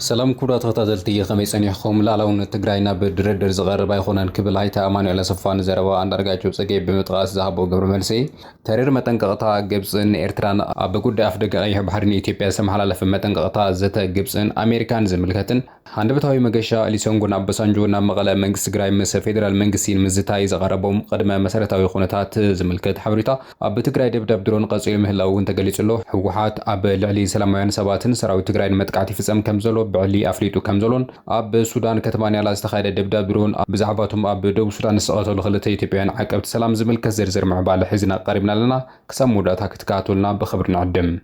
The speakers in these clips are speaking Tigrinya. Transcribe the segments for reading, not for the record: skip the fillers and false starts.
سلام كورات غتادلتي خميسان يحكم لعلون التقرأينا بدردر زغرب يخونن كبل هاي تأماني على صفان زروا عند رجعوا سجى بمتقاس ذهبوا قبل مرسي ترير متن قطع جبسن إيرتران بقول أفدق أي بحرني تبي سمح على في متن قطع زت جبسن أمريكان زملكتن عند بتهاي مجشة اللي سونجون عبسانجونا مغلا منجس جراي مس فيدرال منجسين مزتاي زغربهم قدم مسألة أو خونتات زملكت حوريتا بتقرأي دبدب درون قصير مهلا وانت قلت له حوحات أب العلي سلام سباتن سراوي تقرأي متقعتي في سم كم زلو بعلي أفريقيا كمزلون أب السودان كتمانية على استخدام دبدب درون بزعباتهم أب دو السودان السقاط الخلطي تبين عقبت سلام زميل كزرزر مع بعض حزنا قريبنا لنا كسم مدة تكاتلنا بخبرنا عدم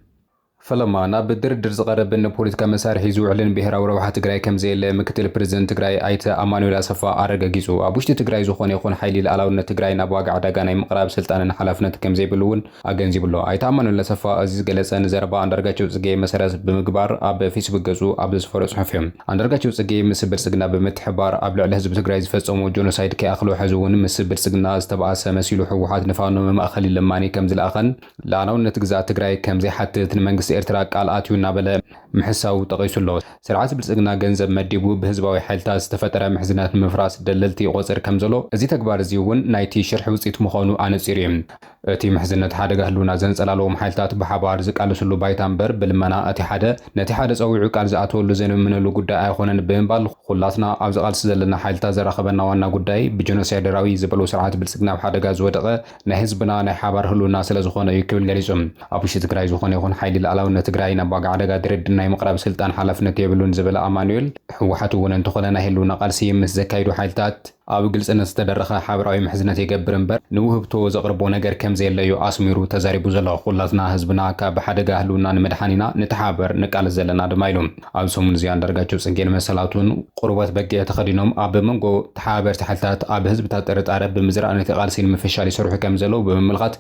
فلما ناب الدردر زغرب ان بوليتيكا مسار حيزو علن بهراو روحه تግራይ ከም ዘየለ ምክትል ፕሬዝዳንት ትግራይ አይተ አማኑኤል አሰፋ አረጋጊጹ አቡሽቲ ትግራይ ዝኾነ ይኹን ሓይሊ ለዓላውነት ትግራይ ናብ ዋጋ ዕዳጋ ናይ ምቕራብ ስልጣንን ሓላፍነት ከም ዘይብሉውን አገንዚብሎ አይተ አማኑኤል አሰፋ እዚ ገለጸን ዘረባ አንዳርጋቸው ጽጌ መሰረት ብምግባር ኣብ ፌስቡክ ገጹ ኣብ ዝፈረ ጽሑፍም አንዳርጋቸው ጽጌ ምስ ብልጽግና ብምትሕባር ኣብ ልዕሊ ህዝቢ ትግራይ ዝፈጸሙ ጆኖሳይድ ከኣኽሎ ሕዝውን ምስ ብልጽግና ዝተባኣሰ መሲሉ ሕወሓት ንፋኖ ማእኸል ለማኒ ከም ዝለኣኸን ለዓላውነት ግዛእ ትግራይ ከም ዘይሓትት ንመንግስቲ ኤርትራ ቃል አትዩና በለ محساو تقيسلو سرعات بلصقنا ገንዘብ መዲቡ በህዝባዊ ኃይልታት ዝተፈጠረ ምሕዝናት ምፍራስ ደለልቲ ቆጽር ከምዘሎ እዚ ተግባር እዚ እውን ናይቲ ሽርሕ ውጽኢት ምዃኑ ኣነጺር እዩ እቲ ምሕዝነት ሓደጋ ህልውና ዘንጸላለዎም ኃይልታት ብሓባር ዝቃልስሉ ባይታምበር ብልመና እቲ ሓደ ነቲ ሓደ ጸዊዑ ቃል ዝኣተወሉ ዘንምንሉ ጉዳይ ኣይኮነን ብምባል ኩላትና ኣብ ዝቃልስ ዘለና ኃይልታት ዘራኸበና ዋና ጉዳይ ብጀኖሳይደራዊ ዝበሉ ስርዓት ብልጽግና ሓደጋ ዝወደቀ ናይ ህዝብና ናይ ሓባር ህልውና ስለ ዝኾነ እዩ ክብል ገሊጹ ኣብ ውሽጢ ትግራይ ዝኾነ ይኹን ሓይሊ ለዓላውነት ትግራይ ናብ ዋጋ ዕዳጋ ድርድር ናይ ምቕራብ ስልጣን ሓላፍነት የብሉን ዝበለ አማኑኤል ሕወሓት እውን እንተኾነ ናይ ህልውና ቃልሲ ምስ ዘካይዱ ኃይልታት ኣብ ግልጽነት ዝተደረኸ ሓበራዊ ምሕዝነት የገብር እምበር ንውህብቶ ዘቕርቦ ነገር ከም ዘየለዩ ኣስሚሩ ተዛሪቡ ዘሎ ኩላትና ህዝብና ካብ ሓደጋ ህልውና ንምድሓኒና ንተሓበር ንቃልስ ዘለና ድማ ኢሉ ኣብ ሰሙን እዚ አንዳርጋቸው ጽጌን መሰላቱን ቁርበት በጊዕ ተኸዲኖም ኣብ መንጎ ተሓበርቲ ኃይልታት ኣብ ህዝብታት ጥርጣረ ብምዝራእ ነቲ ቃልሲ ንምፍሻል ይሰርሑ ከም ዘለው ብምምልኻት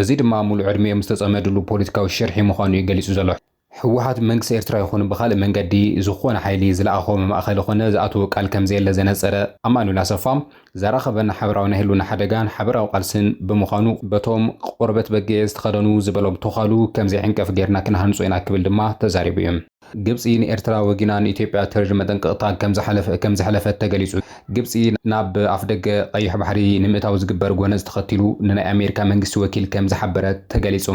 እዚ ድማ ሙሉእ ዕድሜኦም ዝተጸመድሉ ፖለቲካዊ ሽርሒ ምዃኑ ይገሊጹ ዘሎ ሕወሓት መንግስቲ ኤርትራ ይኹን ብኻልእ መንገዲ ዝኾነ ሓይሊ ዝለኣኾም ማእኸል ኾነ ዝኣተወ ቃል ከም ዘየለ ዘነጸረ አማኑኤል አሰፋ ዘራኸበና ሓበራዊ ናይ ህልውና ሓደጋን ሓበራዊ ቃልስን ብምዃኑ በቶም ቆርበት በጊዕ ዝተኸደኑ ዝበሎም ተኻሉ ከም ዘይዕንቀፍ ጌርና ክንሃንጾ ኢና ክብል ድማ ተዛሪቡ እዩ ግብፂ ንኤርትራ ወጊና ንኢትዮጵያ ተረጅ መጠንቀቕታ ከም ዝሓለፈት ተገሊጹ ግብፂ ናብ ኣፍደገ ቀይሕ ባሕሪ ንምእታው ዝግበር ጎነዝ ተኸቲሉ ንናይ ኣሜሪካ መንግስቲ ወኪል ከም ዝሓበረት ተገሊጹ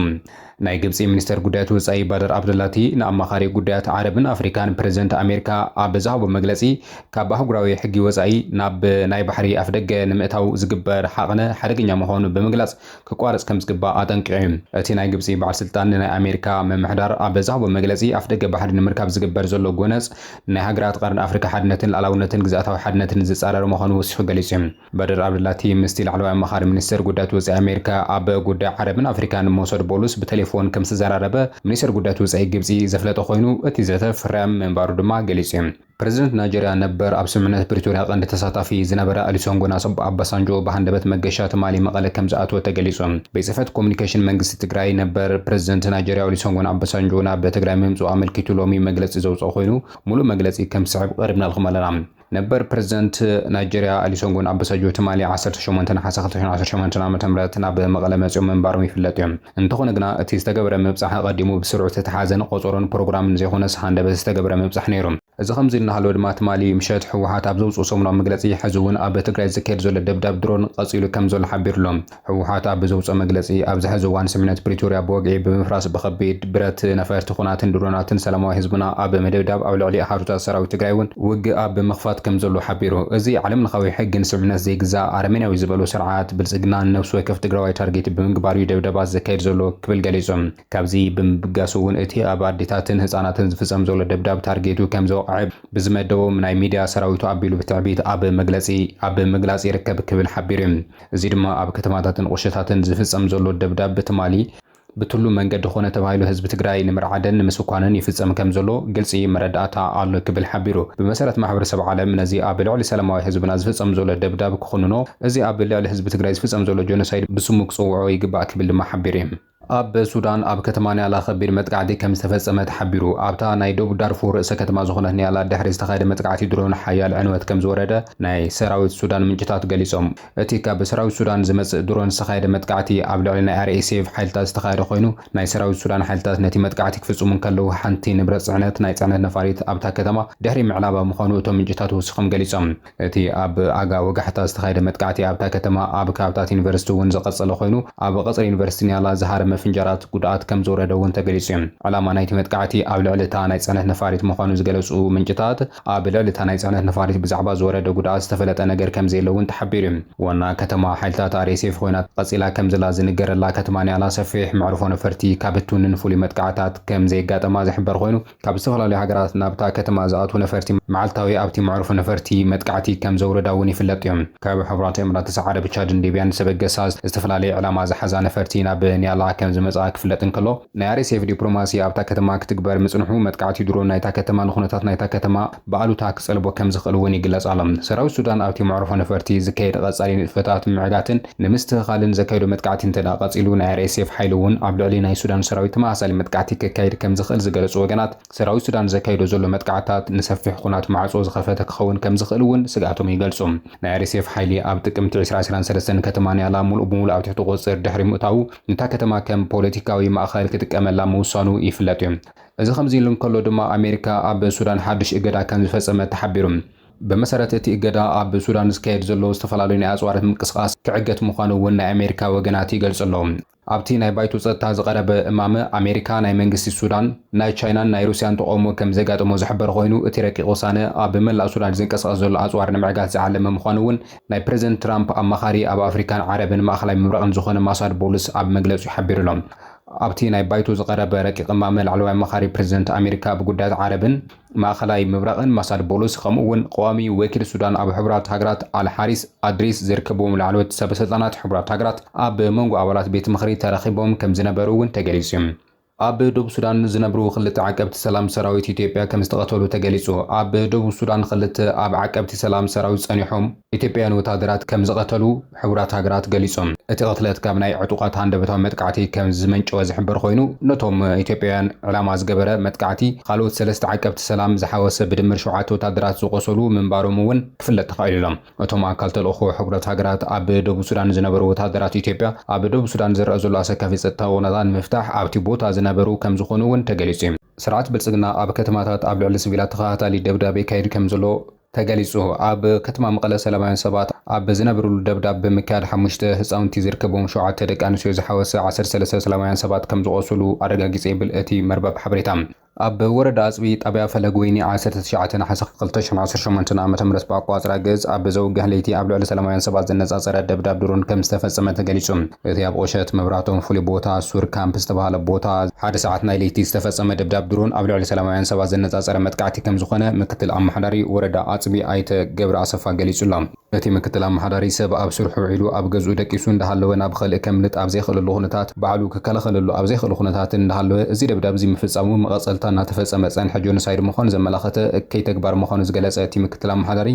ናይ ግብፂ ሚኒስተር ጉዳያት ወጻኢ ባደር አብደላቲ ንኣማኻሪ ጉዳያት ዓረብን ኣፍሪካን ፕሬዝደንት ኣሜሪካ ኣብ ዝሃቦ መግለጺ ካብ ኣህጉራዊ ሕጊ ወጻኢ ናብ ናይ ባሕሪ ኣፍደገ ንምእታው ዝግበር ሓቕነ ሓደገኛ ምዃኑ ብምግላጽ ክቋረጽ ከም ዝግባእ ኣጠንቂዑ እቲ ናይ ግብፂ በዓል ስልጣን ንናይ ኣሜሪካ መምሕዳር ኣብ ዝሃቦ መግለጺ ኣፍደገ ባሕሪ ንምርካብ ዝግበር ዘሎ ጎነጽ ናይ ሃገራት ቀርኒ ኣፍሪካ ሓድነትን ሉዓላውነትን ግዛኣታዊ ሓድነትን ዝጻረር ምዃኑ ወሲኹ ገሊጹ ባደር አብደላቲ ምስቲ ላዕለዋይ ኣማኻሪ ሚኒስተር ጉዳያት ወጻኢ ኣሜሪካ ኣብ ጉዳይ ዓረብን ኣፍሪካን ሞሰድ ቦሉስ በቴሌፎን ከም ዝተዘራረበ ሚኒስተር ጉዳያት ወጻኢ ግብፂ ዘፍለጠ ኮይኑ እቲ ዘተ ፍርያም መንባሩ ድማ ገሊጹ ፕሬዝዳንት ናይጄሪያ ነበር ኣብ ስምምነት ፕሪቶሪያ ቀንዲ ተሳታፊ ዝነበረ ኦሉሴጉን ኦባሳንጆ በሃንደበት መገሻ ትማሊ መቐለ ከም ዝኣተወ ተገሊጹ በጽሕፈት ኮሙኒኬሽን መንግስቲ ትግራይ ነበር ፕሬዝዳንት ናይጄሪያ ኦሉሴጉን ኦባሳንጆ ናብ ትግራይ ምምጽኡ ኣመልኪቱ ሎሚ መግለጺ ዘውጽኦ ኮይኑ ሙሉእ መግለጺ ከም ዝስዕብ ቀሪብና ልኹም ኣለና ነበር ፕሬዝዳንት ናይጄሪያ ኦሉሴጉን ኦባሳንጆ ትማሊ 18 ናሓሰ 2018 ዓ.ም ናብ መቐለ መጽኦም መንባሮም ይፍለጥ እዮም እንተኾነ ግና እቲ ዝተገብረ ምብጻሕ ቀዲሙ ብስርዑ ተተሓዘን ቆጾሮን ፕሮግራምን ዘይኾነስ ሃንደበት ዝተገብረ ምብጻሕ ነይሩ እዚ ከምዚ እናሃለወ ድማ ትማሊ ምሸት ሕወሓት ኣብ ዘውጽኦ ሰሙናዊ መግለጺ ሕዚ እውን ኣብ ትግራይ ዝካየድ ዘሎ ደብዳብ ድሮን ቀጺሉ ከም ዘሎ ሓቢሩሎም ሕወሓት ኣብ ዘውጽኦ መግለጺ ኣብ ዝሕዚ እዋን ስምምነት ፕሪቶሪያ ብወግዒ ብምፍራስ ብኸቢድ ብረት ነፈርቲ ኹናትን ድሮናትን ሰላማዊ ህዝብና ኣብ መደብዳብ ኣብ ልዕሊ ሓሩታት ሰራዊት ትግራይ እውን ውግእ ኣብ ብምኽፋት ከም ዘሎ ሓቢሩ እዚ ዓለም ለኻዊ ሕግን ስምምነት ዘይግዛእ ኣረመኔያዊ ዝበሉ ስርዓት ብልጽግና ነፍሲ ወከፍ ትግራዋይ ታርጌት ብምግባር ደብዳባት ዝካየድ ዘሎ ክብል ገሊጹም ካብዚ ብምብጋስ እውን እቲ ኣብ ኣዴታትን ህፃናትን ዝፍጸም ዘሎ ደብዳብ ታርጌቱ ከም ዘወቅዐ ብዝመደቦም ናይ ሚድያ ሰራዊቱ ኣቢሉ ብትዕቢት ኣብ ምግላጽ ይርከብ ክብል ሓቢሩ እዚ ድማ ኣብ ከተማታትን ቁሸታትን ዝፍጸም ዘሎ ደብዳብ ትማሊ ብትሉ መንገዲ ኾነ ተባሂሉ ህዝቢ ትግራይ ንምርዓደን ንምስኳንን ይፍጸም ከም ዘሎ ግልጺ መረዳእታ ኣሎ ክብል ሓቢሩ ብመሰረት ማሕበረሰብ ዓለም ነዚ ኣብ ልዕሊ ሰላማዊ ህዝብና ዝፍጸም ዘሎ ደብዳብ ክኹንኖ እዚ ኣብ ልዕሊ ህዝቢ ትግራይ ዝፍጸም ዘሎ ጆኖሳይድ ብስሙ ክጽውዖ ይግባእ ክብል ድማ ሓቢሩ ኣብ ሱዳን ኣብ ከተማ ኒያላ ከቢድ መጥቃዕቲ ከም ዝተፈጸመ ተሓቢሩ ኣብታ ናይ ደቡብ ዳርፉር ርእሰ ከተማ ዝኾነት ኒያላ ድሕሪ ዝተኻየደ መጥቃዕቲ ድሮን ሓያል ዕንወት ከም ዝወረደ ናይ ሰራዊት ሱዳን ምንጭታት ገሊጾም እቲ ካብ ሰራዊት ሱዳን ዝመጽእ ድሮን ዝተኻየደ መጥቃዕቲ ኣብ ልዕሊ ናይ RSF ሓይልታት ዝተኻየደ ኮይኑ ናይ ሰራዊት ሱዳን ሓይልታት ነቲ መጥቃዕቲ ክፍጽሙ ከለዉ ሓንቲ ንብረት ጽዕነት ናይ ጽዕነት ነፋሪት ኣብታ ከተማ ድሕሪ ምዕላባ ምዃኑ እቶም ምንጭታት ወሲኾም ገሊጾም እቲ ኣብ ኣጋ ወጋሕታ ዝተኻየደ መጥቃዕቲ ኣብታ ከተማ ኣብ ካብታት ዩኒቨርሲቲ እውን ዝቐጸለ ኮይኑ ኣብ ቀጽሪ ዩኒቨርሲቲ ኒያላ ዝሃረመ ፍንጀራት ጉድኣት ከም ዝወረደ እውን ተገሊጹ እዩ። ዕላማ ናይቲ መጥቃዕቲ ኣብ ልዕሊታ ናይ ጽዕነት ነፋሪት ምዃኑ ዝገለጹ ምንጭታት ኣብ ልዕሊታ ናይ ጽዕነት ነፋሪት ብዛዕባ ዝወረደ ጉድኣት ዝተፈለጠ ነገር ከም ዘየለ እውን ተሓቢሩ እዩ። ዋና ከተማ ሓይልታት RSF ኮይና ቀጺላ ከም ዘላ ዝንገረላ ከተማ ኒያላ ሰፊሕ መዕርፎ ነፈርቲ ካብ እቱንን ፍሉይ መጥቃዕታት ከም ዘይጋጠማ ዝሕበር ኮይኑ ካብ ዝተፈላለዩ ሃገራት ናብታ ከተማ ዝኣትዉ ነፈርቲ መዓልታዊ ኣብቲ መዕርፎ ነፈርቲ መጥቃዕቲ ከም ዘውረዳ እውን ይፍለጥ እዮም። ካብ ሕብራት ኤምሬትስ ዓረብ ቻድን ሊብያን ሰበገሳ ዝተፈላለዩ ዕላማ ዝሓዛ ነፈርቲ ናብ ኒያላ ከም ዝመጻ ክፍለጥ እንከሎ ናይ RSF ዲፕሎማሲ ኣብታ ከተማ ክትግበር ምጽንሑ መጥቃዕቲ ድሮን ናይታ ከተማ ንኹነታት ናይታ ከተማ በኣሉታ ክጸልቦ ከም ዝኽእል እውን ይግለጽ ኣሎ። ሰራዊት ሱዳን ኣብቲ መዕርፎ ነፈርቲ ዝካየድ ቀጻሊ ንጥፈታት ምዕጋትን ንምስትኽኻልን ዘካየዶ መጥቃዕቲ እንተዳ ቀጺሉ ናይ RSF ሓይሊ እውን ኣብ ልዕሊ ናይ ሱዳን ሰራዊት ተመሳሳሊ መጥቃዕቲ ክካየድ ከም ዝኽእል ዝገለጹ ወገናት ሰራዊት ሱዳን ዘካየዶ ዘሎ መጥቃዕታት ንሰፊሕ ኩናት ማዕጾ ዝኸፈተ ክኸውን ከም ዝኽእል እውን ስጋቶም ይገልጹ። ናይ RSF ሓይሊ ኣብ ጥቅምቲ 2023 ከተማ ኒያላ ሙሉእ ብሙሉእ ኣብ ትሕቲ ቁጽር ድሕሪ ምእታዉ ነታ ከተማ ከም ፖለቲካዊ ማእኸል ክትጥቀመላ ምውሳኑ ይፍለጥ እዩ። እዚ ከምዚ ኢሉ እንከሎ ድማ ኣሜሪካ ኣብ ሱዳን ሓድሽ እገዳ ከም ዝፈጸመ ተሓቢሩ። በመሰረት እቲ እገዳ ኣብ ሱዳን ዝካየድ ዘሎ ዝተፈላለዩ ናይ ኣጽዋራት ምንቅስቓስ ክዕገት ምዃኑ እውን ናይ ኣሜሪካ ወገናት ይገልጹ ኣለዉ። ኣብቲ ናይ ባይቶ ጸጥታ ዝቐረበ እማመ ኣሜሪካ ናይ መንግስቲ ሱዳን ናይ ቻይናን ናይ ሩስያን ተቃውሞ ከም ዘጋጥሞ ዝሕበር ኮይኑ እቲ ረቂቕ ውሳነ ኣብ መላእ ሱዳን ዝንቀሳቐስ ዘሎ ኣጽዋር ንምዕጋት ዝዓለመ ምዃኑ እውን ናይ ፕሬዚደንት ትራምፕ ኣማኻሪ ኣብ ኣፍሪካን ዓረብን ማእኸላይ ምብራቕን ዝኾነ ማሳድ ቦልስ ኣብ መግለጹ ይሓቢሩሎም። ኣብቲ ናይ ባይቶ ዝቐረበ ረቂቕ እማመ ላዕለዋይ ኣማኻሪ ፕሬዚደንት ኣሜሪካ ብጉዳያት ዓረብን ማእኸላይ ምብራቕን ማሳድ ቦልስ ከምኡ እውን ቀዋሚ ወኪል ሱዳን ኣብ ሕብራት ሃገራት አልሓሪስ አድሪስ ዝርከብዎም ላዕለዎት ሰበስልጣናት ሕብራት ሃገራት ኣብ መንጎ ኣባላት ቤት ምኽሪ ተረኺቦም ከም ዝነበሩ እውን ተገሊጹ እዩ። ኣብ ደቡብ ሱዳን ዝነብሩ ክልተ ዓቀብቲ ሰላም ሰራዊት ኢትዮጵያ ከም ዝተቐተሉ ተገሊጹ። ኣብ ደቡብ ሱዳን ክልተ ኣብ ዓቀብቲ ሰላም ሰራዊት ጸኒሖም ኢትዮጵያውያን ወታደራት ከም ዝቐተሉ ሕብራት ሃገራት ገሊጾም። እቲ ቅትለት ካብ ናይ ዕጡቓት ሃንደበታዊ መጥቃዕቲ ከም ዝመንጨወ ዝሕበር ኮይኑ ነቶም ኢትዮጵያውያን ዕላማ ዝገበረ መጥቃዕቲ ካልኦት ሰለስተ ዓቀብቲ ሰላም ዝሓወሰ ብድምር 7 ወታደራት ዝቆሰሉ ምንባሮም እውን ክፍለጥ ተኻኢሎም። እቶም ኣካል ተልእኾ ሕብራት ሃገራት ኣብ ደቡብ ሱዳን ዝነበሩ ወታደራት ኢትዮጵያ ኣብ ደቡብ ሱዳን ዝረአ ዘሎ ኣሰካፊ ጸጥታ ኩነታት ንምፍታሕ ኣብቲ ቦታ ዝነበሩ ከም ዝኾኑ እውን ተገሊጹ እዩ። ስርዓት ብልጽግና ኣብ ከተማታት ኣብ ልዕሊ ሲቪላት ተኸታታሊ ደብዳቤ ካይድ ከም ዘሎ ተገሊጹ። ኣብ ከተማ መቐለ ሰላማውያን ሰባት ኣብ ዝነበሩሉ ደብዳቤ ብምክያድ 5 ህፃውንቲ ዝርከቦም 7 ደቂ ኣንስትዮ ዝሓወሰ 13 ሰላማውያን ሰባት ከም ዝቆሰሉ ኣረጋጊጸ ይብል እቲ መርበብ ሓበሬታ። ኣብ ወረዳ ኣጽቢ ጣብያ ፈለግ ወይኒ 19 ናሕሲ 2018 ዓ.ም ብኣቋጽራ ገጽ ኣብ ዘውግሕ ለይቲ ኣብ ልዕሊ ሰላማውያን ሰባት ዝነጻጸረ ደብዳብ ድሮን ከም ዝተፈጸመ ተገሊጹ። እቲ ኣብ ቆሸት መብራህቶም ፍሉይ ቦታ ሱር ካምፕ ዝተባሃለ ቦታ 1 ሰዓት ናይ ለይቲ ዝተፈጸመ ደብዳብ ድሮን ኣብ ልዕሊ ሰላማውያን ሰባት ዝነጻጸረ መጥቃዕቲ ከም ዝኾነ ምክትል ኣመሓዳሪ ወረዳ ኣጽቢ ኣይተ ገብረ ኣሰፋ ገሊጹላ። እቲ ምክትል ኣመሓዳሪ ሰብ ኣብ ስርሑ ዒሉ ኣብ ገዝኡ ደቂሱ እንዳሃለወ ናብ ኸልእ ከምልጥ ኣብ ዘይኽእለሉ ኩነታት ባዕሉ ክከላኸለሉ ኣብ ዘይኽእሉ ኩነታት እንዳሃለወ እዚ ደብዳብ እዚ ምፍጻሙ መቐጸልታ እናተፈጸመ ጸንሐ ጆኖሳይድ ምዃኑ ዘመላኸተ እከይ ተግባር ምዃኑ ዝገለጸ እቲ ምክትል ኣመሓዳሪ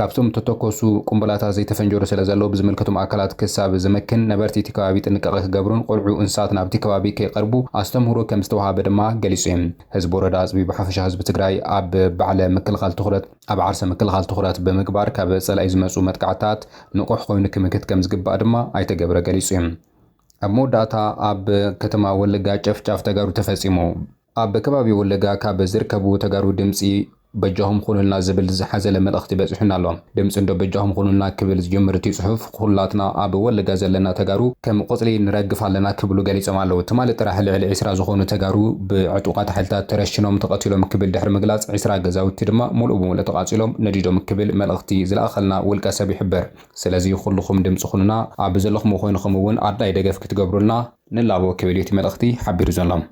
ካብቶም ተተኮሱ ቁምብላታት ዘይተፈንጀሩ ስለ ዘለዎ ብዝምልከቶም ኣካላት ክሳብ ዝመክን ነበርቲ እቲ ከባቢ ጥንቃቐ ክገብሩን ቆልዑ እንስሳት ናብቲ ከባቢ ከይቐርቡ ኣስተምህሮ ከም ዝተዋሃበ ድማ ገሊጹ እዩ። ህዝቢ ወረዳ ኣጽቢ ብሓፈሻ ህዝቢ ትግራይ ኣብ ባዕለ ምክልኻል ትኹረት ኣብ ዓርሰ ምክልኻል ትኹረት ብምግባር ካብ ጸላኢ ዝመጹ መጥቃዕታት ንቑሕ ኮይኑ ክምክት ከም ዝግባእ ድማ ኣይተገብረ ገሊጹ እዩ። ኣብ መወዳእታ ኣብ ከተማ ወለጋ ጨፍጫፍ ተጋሩ ተፈጺሙ። ኣብ ከባቢ ወለጋ ካብ ዝርከቡ ተጋሩ ድምፂ በጃኹም ኩኑልና ዝብል ዝሓዘለ መልእኽቲ በፂሑና ኣሎ። ድምፂ እንዶ በጃኹም ኩኑልና ክብል ዝጀምር እቲ ጽሑፍ ኩላትና ኣብ ወለጋ ዘለና ተጋሩ ከም ቆጽሊ ንረግፍ ኣለና ክብሉ ገሊጾም ኣለዉ። ትማሊ ጥራሕ ልዕሊ 20 ዝኾኑ ተጋሩ ብዕጡቓት ሓይልታት ተረሽኖም ተቐቲሎም ክብል ድሕሪ ምግላጽ 20 ገዛውቲ ድማ ሙሉእ ብሙሉእ ተቓጺሎም ነዲዶም ክብል መልእኽቲ ዝለኣኸልና ውልቀ ሰብ ይሕበር። ስለዚ ኩልኹም ድምፂ ኩኑና ኣብ ዘለኹም ኮይንኩም እውን ኣድላይ ደገፍ ክትገብሩልና ንላቦ ክብል እቲ መልእኽቲ ሓቢሩ ዘሎ